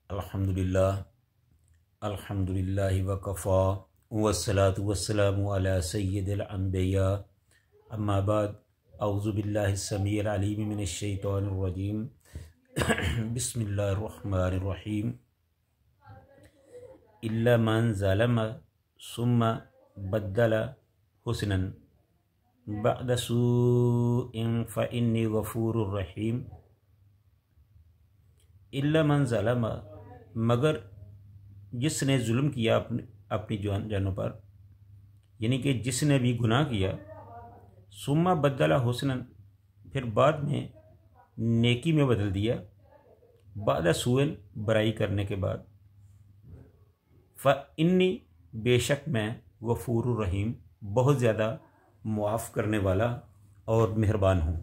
अल्हम्दुलिल्लाह अल्हम्दुलिल्लाहि वकफ़ा वस्सलातु वस्सलामु अला सय्यिदिल अंबिया अम्मा बाद अऊज़ु बिल्लाहिस समीइल अलीम मिनश शैतानिर रजीम बिस्मिल्लाहिर रहमानिर रहीम इल्ला मन ज़लम सुम्मा बद्दल हुस्नन बअद सूइन फ़इन्नी गफ़ूरुर रहीम। इल्ला मन ज़लम, मगर जिसने जुल्म किया अपनी जानों पर, यानी कि जिसने भी गुनाह किया, सुम्मा बद्दला हुस्नन, फिर बाद में नेकी में बदल दिया, बाद सूअन, बुराई करने के बाद, फ़इन्नी, बेशक मैं, गफ़ूरुर रहीम, बहुत ज़्यादा मुआफ़ करने वाला और मेहरबान हूँ।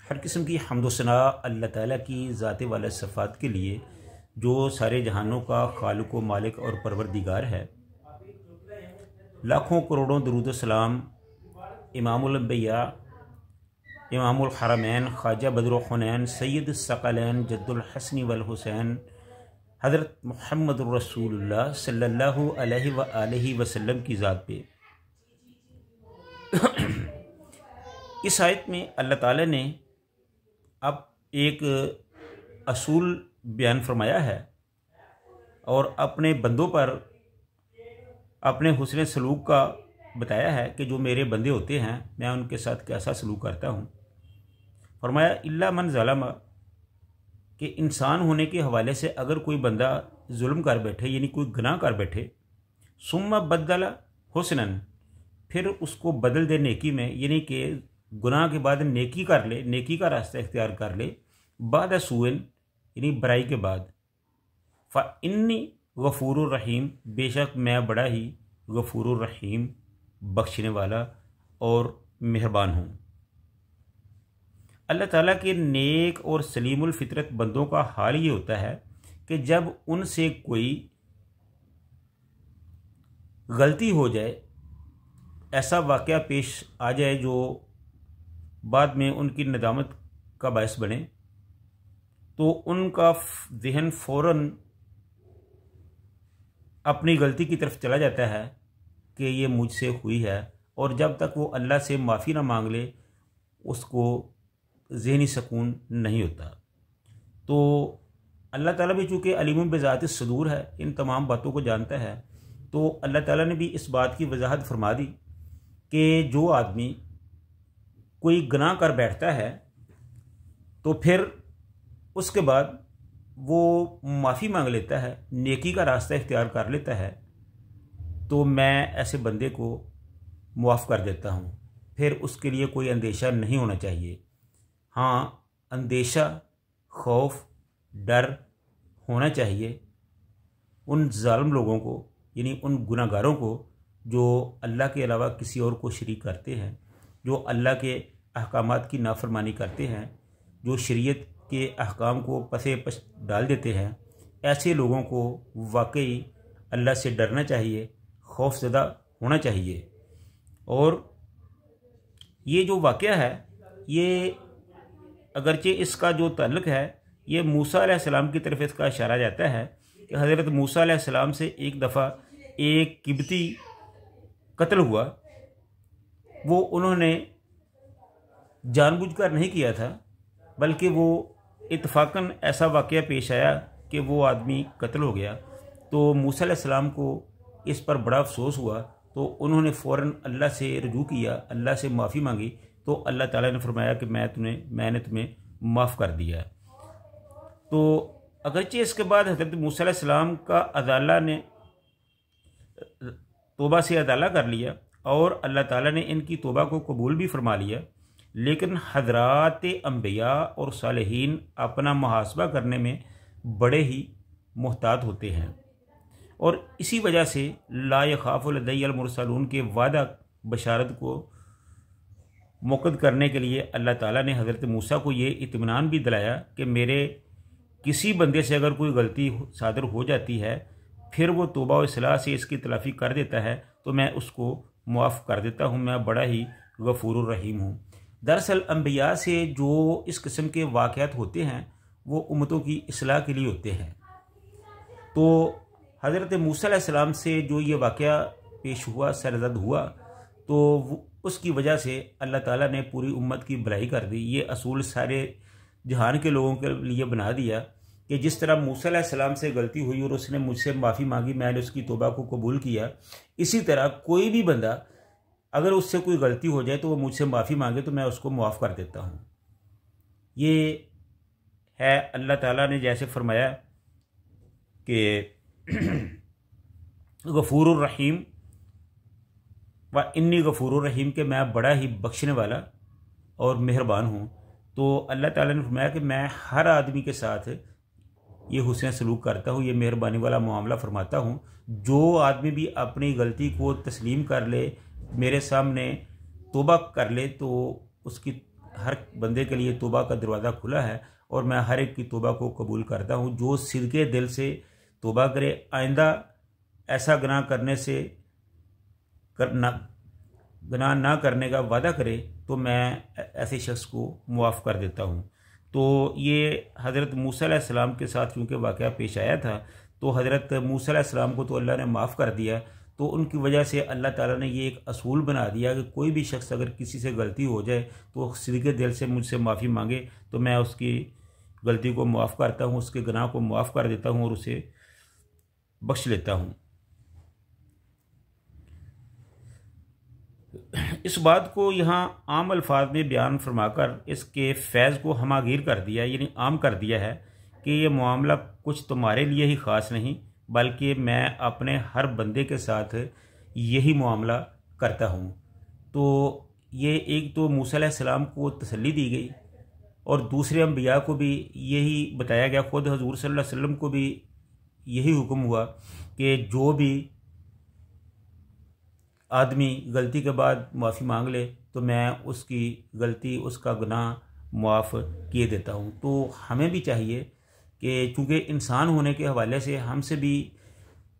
हर किस्म की हम्द व सना अल्लाह ताला की ज़ाते वाला सिफ़ात के लिए, जो सारे जहानों का खालिक व मालिक और परवरदिगार है। लाखों करोड़ों दरूद व सलाम इमामुल अंबिया, इमामुल हरमैन, ख्वाजा बदरुल हुनैन, सैयद सकलैन, जद्दुल हसन वल हुसैन, हज़रत मुहम्मदुर रसूलुल्लाह सल्लल्लाहु अलैहि व आलिहि वसल्लम की ज़ात पे। इस आयत में अल्लाह ताला ने अब एक असूल बयान फरमाया है और अपने बंदों पर अपने हुस्न सलूक का बताया है कि जो मेरे बंदे होते हैं मैं उनके साथ कैसा सलूक करता हूँ। फरमाया इल्ला मन ज़लम, कि इंसान होने के हवाले से अगर कोई बंदा जुल्म कर बैठे, यानी कोई गुनाह कर बैठे, सुम्मा बद्दला हुस्नन, फिर उसको बदल दे नेकी में, यानी कि गुनाह के बाद नेकी कर ले, नेकी का रास्ता इख्तियार कर ले, बाद सूअन, यानी बुराई के बाद, फ़इन्नी गफ़ूरुर रहीम, बेशक मैं बड़ा ही गफ़ूरुर रहीम, बख्शने वाला और मेहरबान हूँ। अल्लाह ताला के नेक और सलीमुल फितरत बंदों का हाल ये होता है कि जब उनसे कोई गलती हो जाए, ऐसा वाक़या पेश आ जाए जो बाद में उनकी नदामत का बायस बने, तो उनका ज़हन फ़ौरन अपनी गलती की तरफ चला जाता है कि ये मुझसे हुई है, और जब तक वो अल्लाह से माफ़ी ना मांग ले उसको ज़हनी सुकून नहीं होता। तो अल्लाह ताला भी चूँकि अलीमुन बिज़ाति सदूर है, इन तमाम बातों को जानता है, तो अल्लाह ताला ने भी इस बात की वजाहत फरमा दी कि जो आदमी कोई गुनाह कर बैठता है तो फिर उसके बाद वो माफ़ी मांग लेता है, नेकी का रास्ता इख्तियार कर लेता है, तो मैं ऐसे बंदे को मुआफ़ कर देता हूँ। फिर उसके लिए कोई अंदेशा नहीं होना चाहिए। हाँ, अंदेशा, खौफ, डर होना चाहिए उन जालिम लोगों को, यानी उन गुनाहगारों को जो अल्लाह के अलावा किसी और को शरीक करते हैं, जो अल्लाह के अहकामात की नाफरमानी करते हैं, जो शरीयत के अहकाम को पसे पश डाल देते हैं। ऐसे लोगों को वाकई अल्लाह से डरना चाहिए, खौफज़दा होना चाहिए। और ये जो वाक़या है, ये अगरचे इसका जो ताल्लुक़ है ये मूसा अलैहिस्सलाम की तरफ इसका इशारा जाता है कि हज़रत मूसा अलैहिस्सलाम से एक दफ़ा एक किब्ती कत्ल हुआ। वो उन्होंने जानबूझकर नहीं किया था, बल्कि वो इत्तफ़ाक़न ऐसा वाक़या पेश आया कि वो आदमी कत्ल हो गया। तो मूसा अलैहिस्सलाम को इस पर बड़ा अफसोस हुआ, तो उन्होंने फ़ौरन अल्लाह से रुजू किया, अल्लाह से माफ़ी मांगी, तो अल्लाह ताला ने फरमाया कि मैंने तुम्हें माफ़ कर दिया। तो अगरचे इसके बाद हज़रत मूसा अलैहिस्सलाम का अदाला ने तौबा से अदाला कर लिया और अल्लाह ताला ने इनकी तौबा को कबूल भी फरमा लिया, लेकिन हज़रात अंबिया और सालिहीन अपना मुहासबा करने में बड़े ही मुहतात होते हैं, और इसी वजह से ला यख़ाफ़ु लदय्यल मुरसलून के वादा बशारत को मुक़द्द करने के लिए अल्लाह ताला ने हज़रत मूसा को ये इत्मीनान भी दिलाया कि मेरे किसी बंदे से अगर कोई गलती सादर हो जाती है, फिर वो तौबा व इस्लाह से इसकी तलाफ़ी कर देता है, तो मैं उसको मुआफ़ कर देता हूँ, मैं बड़ा ही गफ़ूरुर रहीम हूँ। दरअसल अंबिया से जो इस किस्म के वाक़यात होते हैं वो उम्मतों की इस्लाह के लिए होते हैं। तो हज़रत मूसा अलैहिस्सलाम से जो ये वाक़या पेश हुआ, सरज़द हुआ, तो उसकी वजह से अल्लाह ताला ने पूरी उम्मत की भलाई कर दी। ये असूल सारे जहान के लोगों के लिए बना दिया कि जिस तरह मूसा अलैहिस्सलाम से गलती हुई और उसने मुझसे माफ़ी मांगी, मैंने उसकी तौबा को कबूल किया, इसी तरह कोई भी बंदा अगर उससे कोई गलती हो जाए तो वो मुझसे माफ़ी मांगे तो मैं उसको मुआफ़ कर देता हूँ। ये है अल्लाह ताला ने जैसे फरमाया कि गफ़ूरुर रहीम व इन्नी गफ़ूरुर रहीम, के मैं बड़ा ही बख्शने वाला और मेहरबान हूँ। तो अल्लाह ताला ने फरमाया कि मैं हर आदमी के साथ ये हुस्न सलूक करता हूँ, ये मेहरबानी वाला मामला फरमाता हूँ। जो आदमी भी अपनी गलती को तस्लीम कर ले, मेरे सामने तौबा कर ले, तो उसकी हर बंदे के लिए तौबा का दरवाज़ा खुला है और मैं हर एक की तौबा को कबूल करता हूँ। जो सिदके दिल से तौबा करे, आइंदा ऐसा गुनाह करने से गुनाह ना करने का वादा करे, तो मैं ऐसे शख्स को मुआफ़ कर देता हूँ। तो ये हज़रत मूसा अलैहिस्सलाम के साथ चूँकि वाक़या पेश आया था, तो हज़रत मूसा अलैहिस्सलाम को तो अल्लाह ने माफ़ कर दिया। तो उनकी वजह से अल्लाह ताला ने ये एक असूल बना दिया कि कोई भी शख्स अगर किसी से गलती हो जाए तो सिदके दिल से मुझसे माफ़ी मांगे तो मैं उसकी गलती को मुआफ़ करता हूँ, उसके गुनाह को मुआफ़ कर देता हूँ और उसे बख्श लेता हूँ। इस बात को यहाँ आम अल्फाज में बयान फरमाकर इसके फैज़ को हमागीर कर दिया, यानी आम कर दिया है कि ये मामला कुछ तुम्हारे लिए ही ख़ास नहीं, बल्कि मैं अपने हर बंदे के साथ यही मामला करता हूँ। तो ये एक तो मूसा अलैहिस्सलाम को तसल्ली दी गई और दूसरे अंबिया को भी यही बताया गया। ख़ुद हज़ूर सल्लल्लाहु अलैहि वसल्लम को भी यही हुक्म हुआ कि जो भी आदमी गलती के बाद माफ़ी मांग ले तो मैं उसकी गलती, उसका गुनाह मुआफ़ किए देता हूँ। तो हमें भी चाहिए कि चूँकि इंसान होने के हवाले से हमसे भी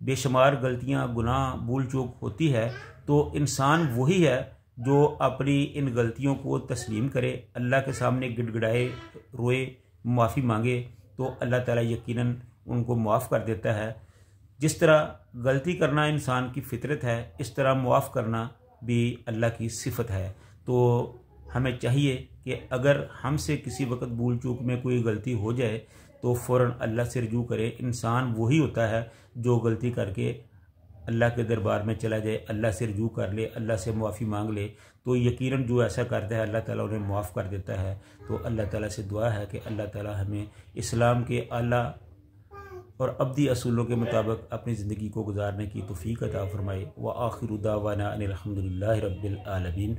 बेशुमार गलतियाँ, गुनाह, भूल चूक होती है, तो इंसान वही है जो अपनी इन गलतियों को तस्लीम करे, अल्लाह के सामने गिड़गिड़ाए, रोए, माफ़ी मांगे, तो अल्लाह ताला यकीनन उनको मुआफ़ कर देता है। जिस तरह गलती करना इंसान की फितरत है, इस तरह मुआफ़ करना भी अल्लाह की सिफत है। तो हमें चाहिए कि अगर हमसे किसी वक्त भूल चूक में कोई गलती हो जाए तो फ़ौरन अल्लाह से रुजू करे। इंसान वही होता है जो गलती करके अल्लाह के दरबार में चला जाए, अल्लाह से रुजू कर ले, अल्लाह से मुआफ़ी मांग ले, तो यकीनन जो ऐसा करता है अल्लाह ताला उन्हें मुआफ़ कर देता है। तो अल्लाह ताला से दुआ है कि अल्लाह ताला हमें इस्लाम के आला और अब्दी असूलों के मुताबिक अपनी ज़िंदगी को गुजारने की तौफ़ीक़ अता फ़रमाए। व आखिरु दावाना अनिल हम्दुलिल्लाहि रब्बिल आलमीन।